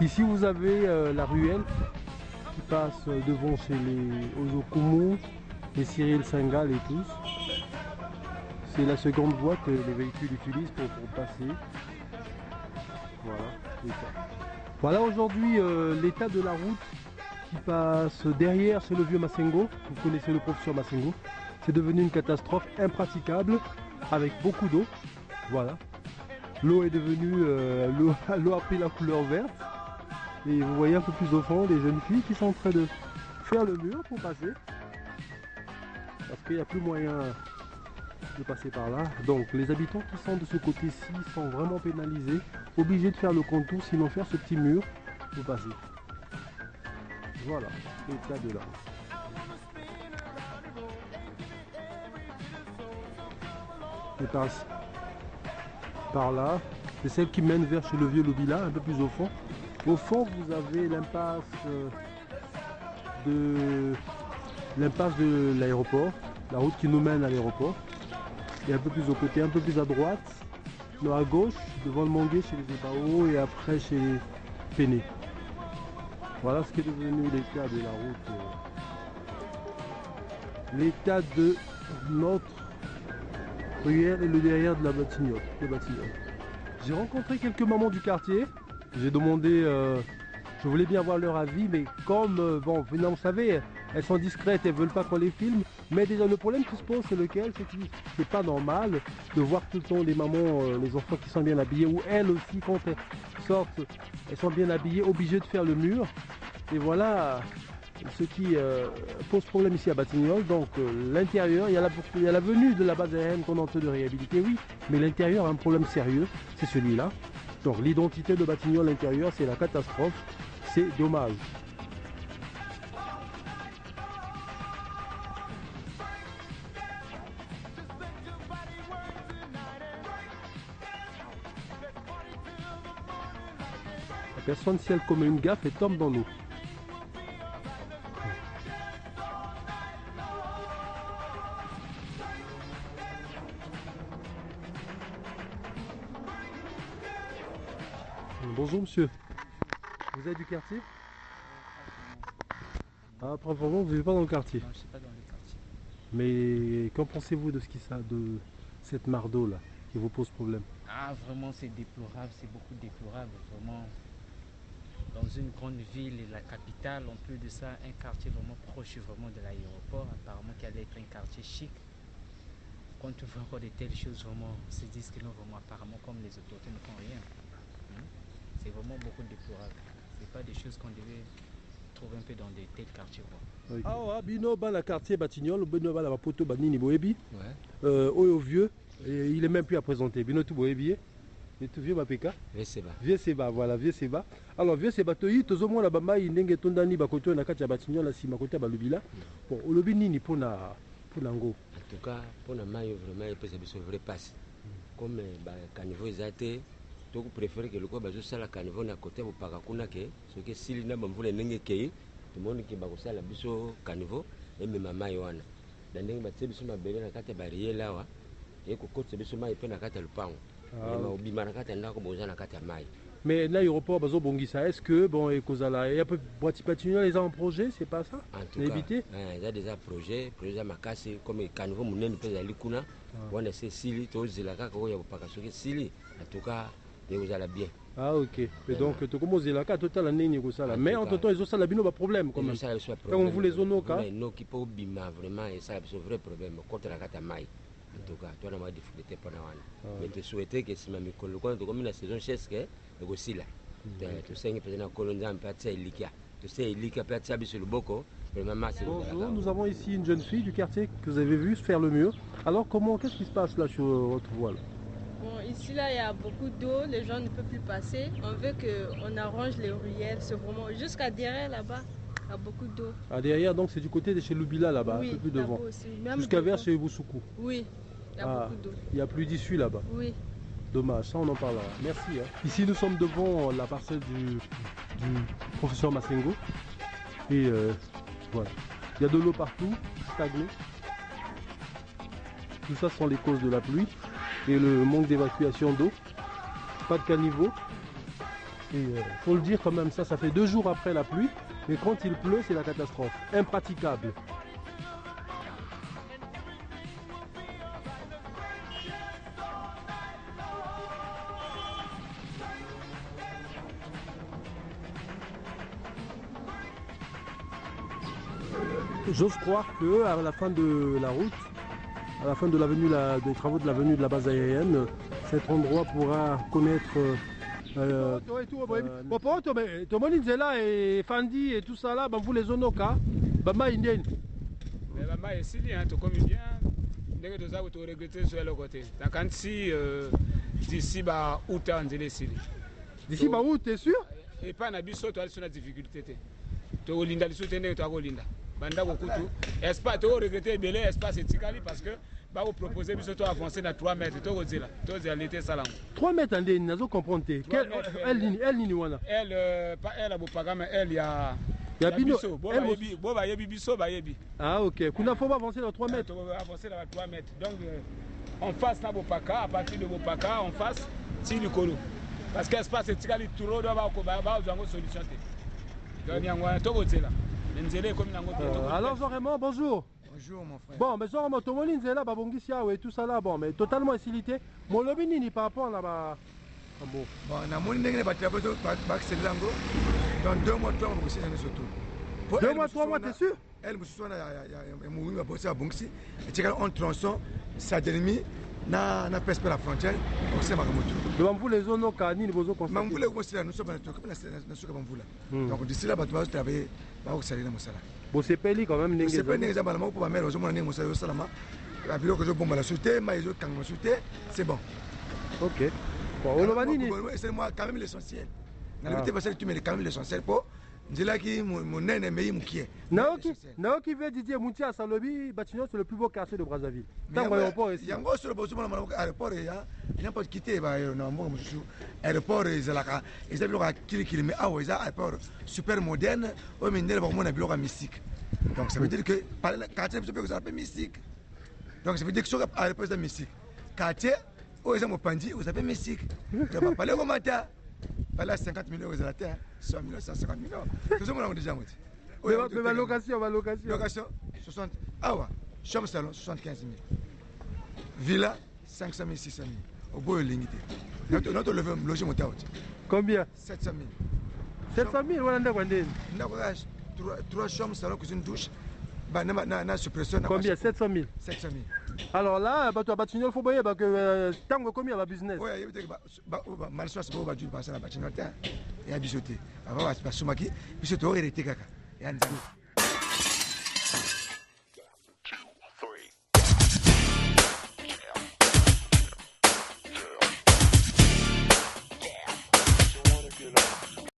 Ici vous avez la ruelle qui passe devant chez les Ozokumu, les Cyril Sengal et tous. C'est la seconde voie que les véhicules utilisent pour passer. Voilà, voilà aujourd'hui l'état de la route qui passe derrière, c'est le vieux Massengo. Vous connaissez le professeur Massengo. C'est devenu une catastrophe impraticable avec beaucoup d'eau. Voilà. L'eau est devenue, l'eau a pris la couleur verte. Et vous voyez un peu plus au fond des jeunes filles qui sont en train de faire le mur pour passer. Parce qu'il n'y a plus moyen de passer par là. Donc les habitants qui sont de ce côté-ci sont vraiment pénalisés, obligés de faire le contour, sinon faire ce petit mur pour passer. Voilà l'état de là. Et par là, c'est celle qui mène vers chez le vieux Lobila, un peu plus au fond. Au fond, vous avez l'impasse de l'aéroport, la route qui nous mène à l'aéroport. Et un peu plus au côté, un peu plus à droite, à gauche, devant le Mongué chez les Ebao et après chez les Péné. Voilà ce qui est devenu l'état de la route. L'état de notre ruelle et le derrière de la Batignolles. J'ai rencontré quelques mamans du quartier. J'ai demandé, je voulais bien avoir leur avis, mais comme, bon, vous savez, elles sont discrètes, elles ne veulent pas qu'on les filme. Mais déjà, le problème qui se pose, c'est lequel? C'est que c'est pas normal de voir tout le temps les mamans, les enfants qui sont bien habillés, ou elles aussi, quand elles sortent, elles sont bien habillées, obligées de faire le mur. Et voilà ce qui pose problème ici à Batignolles. Donc, l'intérieur, il y a la venue de la base aérienne qu'on est en train de réhabiliter, oui, mais l'intérieur a un problème sérieux, c'est celui-là. Donc, l'identité de Batignolles, l'intérieur, c'est la catastrophe, c'est dommage. La personne, si elle commet une gaffe, elle tombe dans l'eau. Bonjour monsieur, vous êtes du quartier? Ah, probablement vous n'êtes pas dans le quartier. Non, je ne suis pas dans le quartier. Mais qu'en pensez-vous de de cette mare d'eau là qui vous pose problème? Ah, vraiment c'est déplorable, c'est beaucoup déplorable, vraiment. Dans une grande ville et la capitale, en plus de ça, un quartier vraiment proche vraiment de l'aéroport, apparemment qui allait être un quartier chic. Quand on voit encore de telles choses, vraiment, on se dit que non, vraiment, apparemment, comme les autorités ne font rien. C'est vraiment beaucoup déplorable. C'est pas des choses qu'on devait trouver un peu dans des tels quartiers. Okay. Ah, bino ba la quartier Batignolles, bino ba la poto banini boebi. Ouais. Oyo vieux, et il est même plus à présenter. Bino tout boebi. Et tout vieux Mapeka. Vieux Seba. Vieux Seba, voilà, vieux Seba. Alors vieux Seba toyi tozomo la bamba indenge tondani bakoto na kati ya Batignolles si makoto ba lobila. Bon, olobi nini pona ngo. En tout cas, pour la maille vraiment il peut se vrai passe. Comme ba caniveau ezate donc préfère que le quoi bazo sala caniveau na côté bopaka kuna ke ce que s'il na bamvula ndenge kei tout le monde qui ba ko sala biso caniveau et même maille wana. Ndenge ba tse biso mabele na kati barrière là wa et ko côté biso maille pe na kati lupango. Obima na kati ndako boza na kati maille. Mais l'aéroport bazo bongisa, est-ce que bon et kozala et un peu Batignolles les a en projet, c'est pas ça? En tout cas, il y a déjà projet makasi comme caniveau munene pe zali kuna. On essaie sili to zilaka ko ya bopaka soki sili. En tout cas, vous allez bien. Ah ok. Et donc tu commences la carte totale année ko sala. Mais en temps ils ont ça la bino ba problème quand même. Quand on vous les zones ka. Non qui peut bima vraiment et ça c'est un vrai problème contre la carte maille. En tout cas, toi on a des difficultés pour nous. Mais tu souhaitais que si ma micro quand comme la saison chesque et aussi là. Tu sais que peut-être colonien un peu ça ilika. Tu sais ilika peut ça sur le boko. Bonjour, nous avons ici une jeune fille du quartier que vous avez vu faire le mur. Alors qu'est-ce qui se passe là sur votre voile? Bon, ici là il y a beaucoup d'eau, les gens ne peuvent plus passer. On veut qu'on arrange les ruelles, c'est vraiment jusqu'à derrière là-bas, il y a beaucoup d'eau. Ah derrière donc c'est du côté de chez Lubila là-bas, oui, un peu plus devant. Jusqu'à vers chez Bousoukou. Oui, il y a beaucoup d'eau. Il n'y a plus d'issue là-bas. Oui. Dommage, ça on en parlera. Merci. Ici nous sommes devant la parcelle du professeur Massengo. Et voilà. Il y a de l'eau partout, stagnée. Tout ça sont les causes de la pluie et le manque d'évacuation d'eau. Pas de caniveau. Et faut le dire quand même, ça fait 2 jours après la pluie, mais quand il pleut, c'est la catastrophe. Impraticable. J'ose croire que à la fin de la route, à la fin de l'avenue, des travaux de l'avenue de la base aérienne, cet endroit pourra connaître Tomolinzela et Fandi et tout ça là, vous les Onoka, Bama Indien. Mais Bama est si bien, tout comme bien, dès que tu as regretté sur le côté. Quand si d'ici août, on dirait ici. D'ici août, t'es sûr? Et pas un abysso, tu as sur la difficulté. Tu as Olinda, tu as Olinda. Banda beaucoup tout. Espace, tu as regretté Belé, espace et Tikali parce que. Vous proposez de avancer dans 3 mètres. 3 mètres, Andé, nous avons compris. Elle, pas elle, mais elle, il y a. Il y a Bino. Ah, ok. Kuna faut avancer dans 3 mètres. Avancer dans 3 mètres. Donc, en face, à Bopaka, à partir de Bopaka, en face, c'est le colo. Parce que l'espace est très trop, il y a une solution. Donc, il y a un peu alors, vraiment, bonjour. Bonjour mon frère. Bon, mais genre, mon Tomolin, c'est là, Babongisia, et tout ça là, bon, mais totalement insilité. Mon lobby n'est pas rapport là-bas. Bon, on a mon nègre, dans 2 mois, 3 mois, aussi, surtout. 2 mois, 3 mois, t'es sûr? Elle me souhaite à bosser à Bongsi. Et tu as un tronçon, ça demi, na peste la frontière, on sait ma moto. Devant vous, les zones au Cani, vos eaux constatées. Vous les voici là, nous sommes là. Donc d'ici là, tu vas travailler, au salaire de Moussala. Bon, c'est payé quand même. C'est pas négatif, mais pour ma mère, je m'en ai montré au Salama. La vidéo que je bombe la sauter, mais je quand me sauter, c'est bon. Ok. Bon, c'est moi quand même l'essentiel. La vérité, parce que tu mets quand même l'essentiel pour. Je dis là qui mon nez mais il qui est. Naoki veut Didier Moutia à Salobi, Batignon c'est le plus beau quartier de Brazzaville. Tant l'aéroport ici. Il y a un sur le bossu mon aéroport il n'y a pas de quitter aéroport ils ont le kili mais ah ouais aéroport super moderne au mineur pour mon avion mystique. Donc ça veut dire que quartier vous appelez mystique. Donc ça veut dire que sur aéroport c'est mystique. Quartier où ils ont pandi vous appelez mystique. Tu vas parler au matin. Là 50 millions aux terre, 100 millions, 150 millions. Tout ça, on a déjà monté. Mais location. Location, 60. Ah ouais, chambre salon, 75 000. Villa, 500 000, 600 000. Au bout de limité. Notre logement monté à haute. Combien? 700 700 000. 000, voilà, on a 3 chambres, salon, cuisine, douche. Combien? 700 000. 700 000. Alors là, tu as bâti, il faut voir que tant que combien va business. Oui, il y a mal soit c'est pas du passer la bâtiment et à bijoter. Avant, on va se passer puis c'est tout hérité caca.